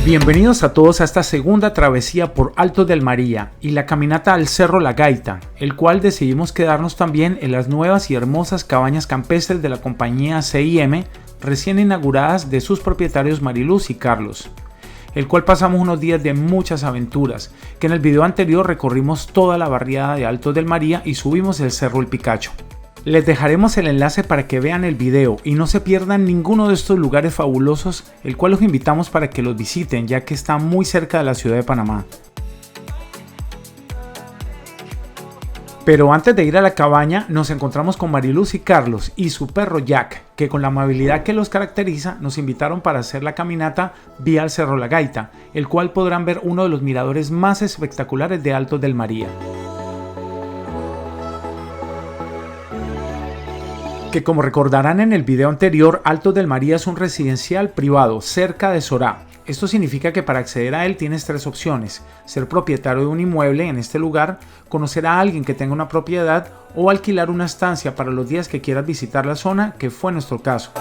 Bienvenidos a todos a esta segunda travesía por Altos del María y la caminata al Cerro La Gaita, el cual decidimos quedarnos también en las nuevas y hermosas cabañas campestres de la compañía CIM, recién inauguradas de sus propietarios Mariluz y Carlos, el cual pasamos unos días de muchas aventuras, que en el video anterior recorrimos toda la barriada de Altos del María y subimos el Cerro El Picacho. Les dejaremos el enlace para que vean el video y no se pierdan ninguno de estos lugares fabulosos, el cual los invitamos para que los visiten, ya que está muy cerca de la ciudad de Panamá. Pero antes de ir a la cabaña, nos encontramos con Mariluz y Carlos y su perro Jack, que con la amabilidad que los caracteriza, nos invitaron para hacer la caminata vía al Cerro La Gaita, el cual podrán ver uno de los miradores más espectaculares de Altos del María. Que como recordarán en el video anterior, Altos del María es un residencial privado cerca de Sorá. Esto significa que para acceder a él tienes tres opciones: ser propietario de un inmueble en este lugar, conocer a alguien que tenga una propiedad o alquilar una estancia para los días que quieras visitar la zona, que fue nuestro caso.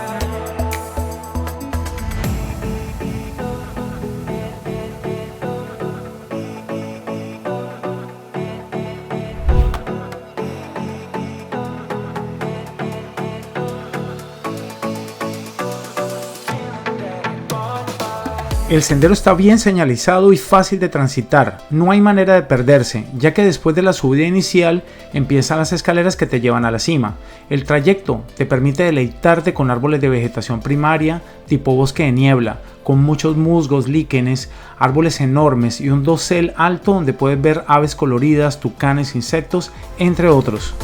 El sendero está bien señalizado y fácil de transitar, no hay manera de perderse, ya que después de la subida inicial empiezan las escaleras que te llevan a la cima. El trayecto te permite deleitarte con árboles de vegetación primaria, tipo bosque de niebla, con muchos musgos, líquenes, árboles enormes y un dosel alto donde puedes ver aves coloridas, tucanes, insectos, entre otros.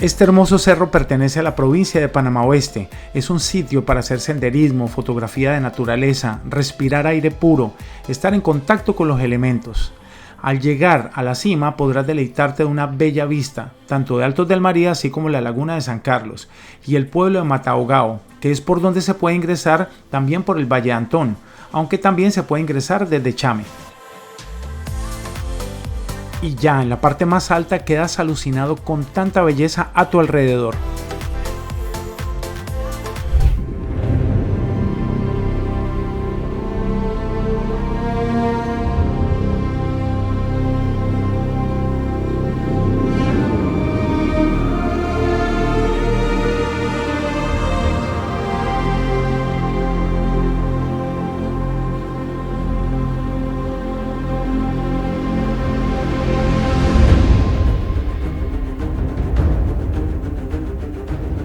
Este hermoso cerro pertenece a la provincia de Panamá Oeste. Es un sitio para hacer senderismo, fotografía de naturaleza, respirar aire puro, estar en contacto con los elementos. Al llegar a la cima podrás deleitarte de una bella vista, tanto de Altos del María así como la laguna de San Carlos y el pueblo de Mataogao, que es por donde se puede ingresar también por el Valle de Antón, aunque también se puede ingresar desde Chame. Y ya en la parte más alta quedas alucinado con tanta belleza a tu alrededor.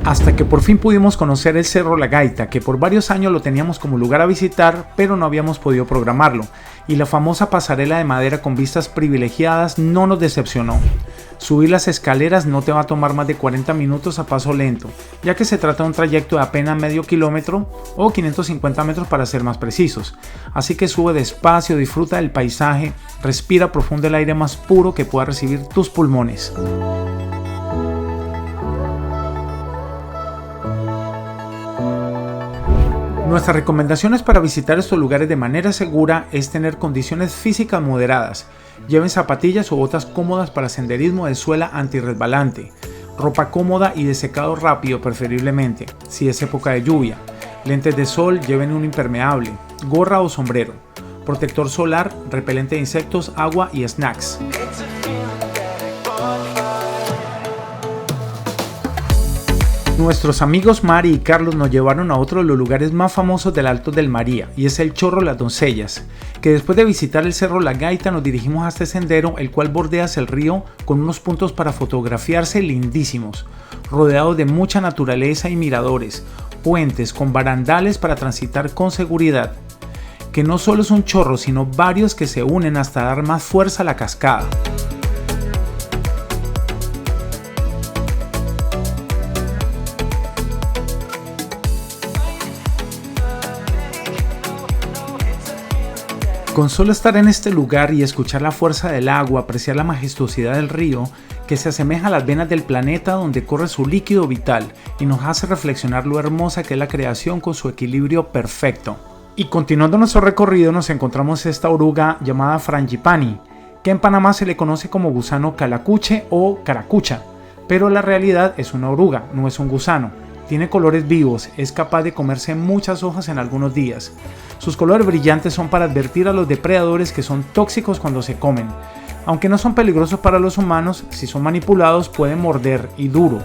Hasta que por fin pudimos conocer el Cerro La Gaita, que por varios años lo teníamos como lugar a visitar, pero no habíamos podido programarlo, y la famosa pasarela de madera con vistas privilegiadas no nos decepcionó. Subir las escaleras no te va a tomar más de 40 minutos a paso lento, ya que se trata de un trayecto de apenas medio kilómetro o 550 metros para ser más precisos, así que sube despacio, disfruta del paisaje, respira profundo el aire más puro que pueda recibir tus pulmones. Nuestras recomendaciones para visitar estos lugares de manera segura es tener condiciones físicas moderadas. Lleven zapatillas o botas cómodas para senderismo de suela antirresbalante, ropa cómoda y de secado rápido preferiblemente, si es época de lluvia. Lentes de sol, lleven un impermeable, gorra o sombrero, protector solar, repelente de insectos, agua y snacks. Nuestros amigos Mari y Carlos nos llevaron a otro de los lugares más famosos del Altos del María, y es el Chorro Las Doncellas, que después de visitar el Cerro La Gaita nos dirigimos a este sendero, el cual bordea el río con unos puntos para fotografiarse lindísimos, rodeados de mucha naturaleza y miradores, puentes con barandales para transitar con seguridad, que no solo es un chorro sino varios que se unen hasta dar más fuerza a la cascada. Con solo estar en este lugar y escuchar la fuerza del agua, apreciar la majestuosidad del río, que se asemeja a las venas del planeta donde corre su líquido vital y nos hace reflexionar lo hermosa que es la creación con su equilibrio perfecto. Y continuando nuestro recorrido nos encontramos esta oruga llamada frangipani, que en Panamá se le conoce como gusano calacuche o caracucha, pero la realidad es una oruga, no es un gusano. Tiene colores vivos, es capaz de comerse muchas hojas en algunos días. Sus colores brillantes son para advertir a los depredadores que son tóxicos cuando se comen. Aunque no son peligrosos para los humanos, si son manipulados pueden morder y duro,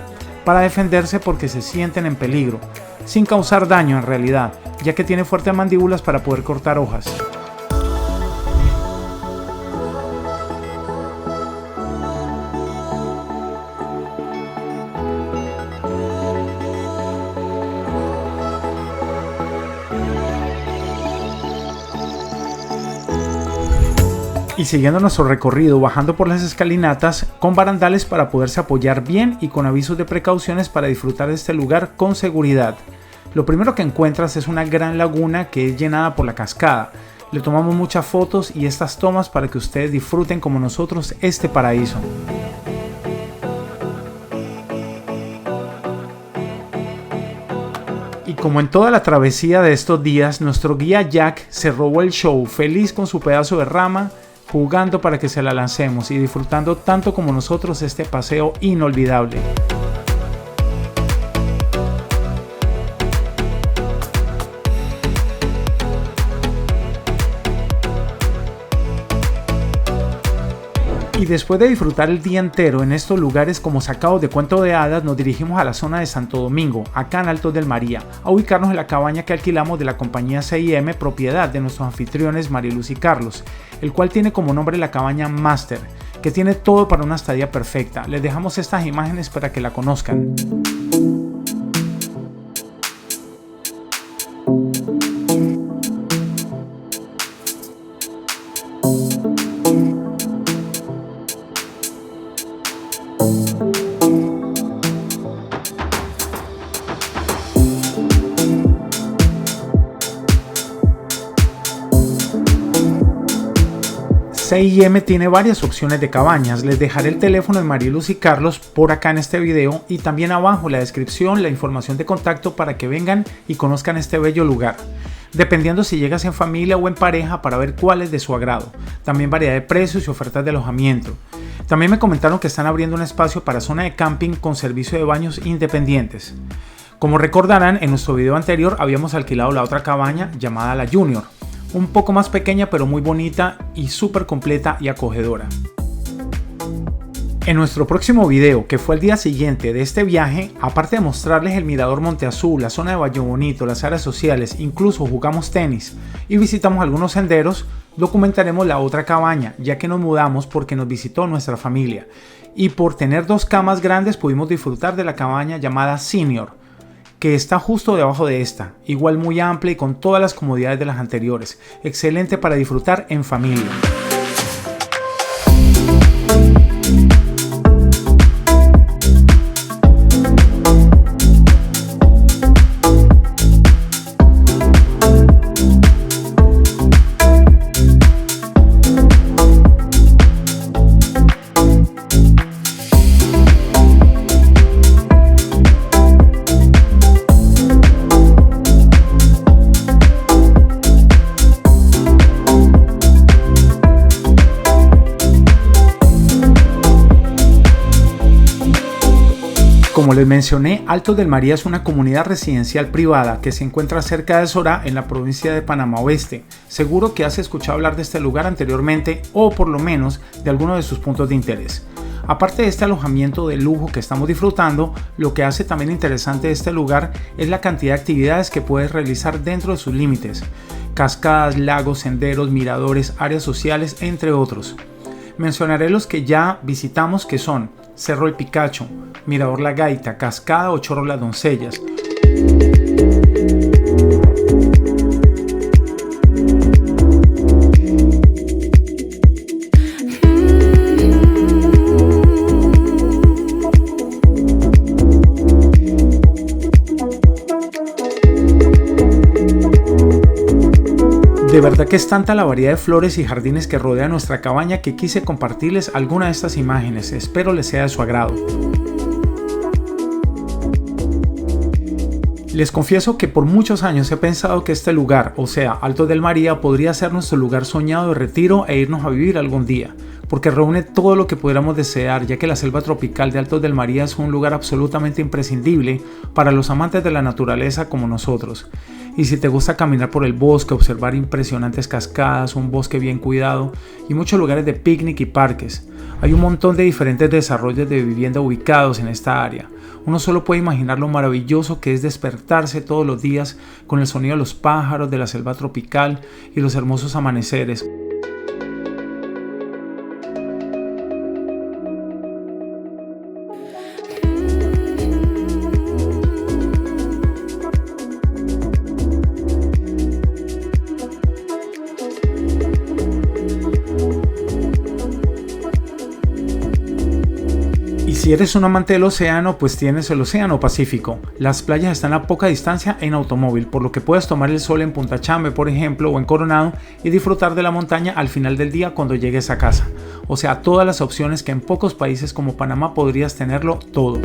para defenderse porque se sienten en peligro, sin causar daño en realidad, ya que tiene fuertes mandíbulas para poder cortar hojas. Y siguiendo nuestro recorrido bajando por las escalinatas con barandales para poderse apoyar bien y con avisos de precauciones para disfrutar de este lugar con seguridad. Lo primero que encuentras es una gran laguna que es llenada por la cascada. Le tomamos muchas fotos y estas tomas para que ustedes disfruten como nosotros este paraíso. Y como en toda la travesía de estos días, nuestro guía Jack se robó el show, feliz con su pedazo de rama, jugando para que se la lancemos y disfrutando tanto como nosotros este paseo inolvidable. Y después de disfrutar el día entero en estos lugares como sacados de cuento de hadas, nos dirigimos a la zona de Santo Domingo, acá en Altos del María, a ubicarnos en la cabaña que alquilamos de la compañía CIM, propiedad de nuestros anfitriones Mariluz y Carlos, el cual tiene como nombre la cabaña Master, que tiene todo para una estadía perfecta. Les dejamos estas imágenes para que la conozcan. CIM tiene varias opciones de cabañas. Les dejaré el teléfono de Mariluz y Carlos por acá en este video y también abajo en la descripción la información de contacto para que vengan y conozcan este bello lugar, dependiendo si llegas en familia o en pareja para ver cuál es de su agrado. También variedad de precios y ofertas de alojamiento. También me comentaron que están abriendo un espacio para zona de camping con servicio de baños independientes. Como recordarán, en nuestro video anterior habíamos alquilado la otra cabaña llamada La Junior, un poco más pequeña pero muy bonita y súper completa y acogedora. En nuestro próximo video, que fue el día siguiente de este viaje, aparte de mostrarles el mirador Monte Azul, la zona de Valle Bonito, las áreas sociales, incluso jugamos tenis y visitamos algunos senderos, documentaremos la otra cabaña, ya que nos mudamos porque nos visitó nuestra familia y por tener dos camas grandes pudimos disfrutar de la cabaña llamada Senior, que está justo debajo de esta, igual muy amplia y con todas las comodidades de las anteriores, excelente para disfrutar en familia. Como les mencioné, Altos del María es una comunidad residencial privada que se encuentra cerca de Sorá en la provincia de Panamá Oeste. Seguro que has escuchado hablar de este lugar anteriormente o por lo menos de alguno de sus puntos de interés. Aparte de este alojamiento de lujo que estamos disfrutando, lo que hace también interesante este lugar es la cantidad de actividades que puedes realizar dentro de sus límites. Cascadas, lagos, senderos, miradores, áreas sociales, entre otros. Mencionaré los que ya visitamos, que son Cerro El Picacho, Mirador La Gaita, Cascada o Chorro Las Doncellas. De verdad que es tanta la variedad de flores y jardines que rodea nuestra cabaña que quise compartirles alguna de estas imágenes, espero les sea de su agrado. Les confieso que por muchos años he pensado que este lugar, o sea, Altos del María, podría ser nuestro lugar soñado de retiro e irnos a vivir algún día, porque reúne todo lo que pudiéramos desear, ya que la selva tropical de Altos del María es un lugar absolutamente imprescindible para los amantes de la naturaleza como nosotros. Y si te gusta caminar por el bosque, observar impresionantes cascadas, un bosque bien cuidado y muchos lugares de picnic y parques, hay un montón de diferentes desarrollos de vivienda ubicados en esta área. Uno solo puede imaginar lo maravilloso que es despertarse todos los días con el sonido de los pájaros de la selva tropical y los hermosos amaneceres. Y si eres un amante del océano, pues tienes el Océano Pacífico. Las playas están a poca distancia en automóvil, por lo que puedes tomar el sol en Punta Chambe, por ejemplo, o en Coronado y disfrutar de la montaña al final del día cuando llegues a casa. O sea, todas las opciones que en pocos países como Panamá podrías tenerlo todo.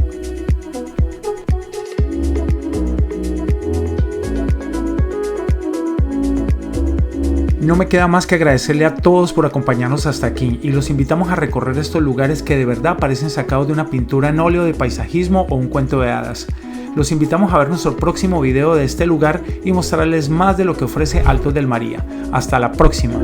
No me queda más que agradecerle a todos por acompañarnos hasta aquí y los invitamos a recorrer estos lugares que de verdad parecen sacados de una pintura en óleo de paisajismo o un cuento de hadas. Los invitamos a ver nuestro próximo video de este lugar y mostrarles más de lo que ofrece Altos del María. Hasta la próxima.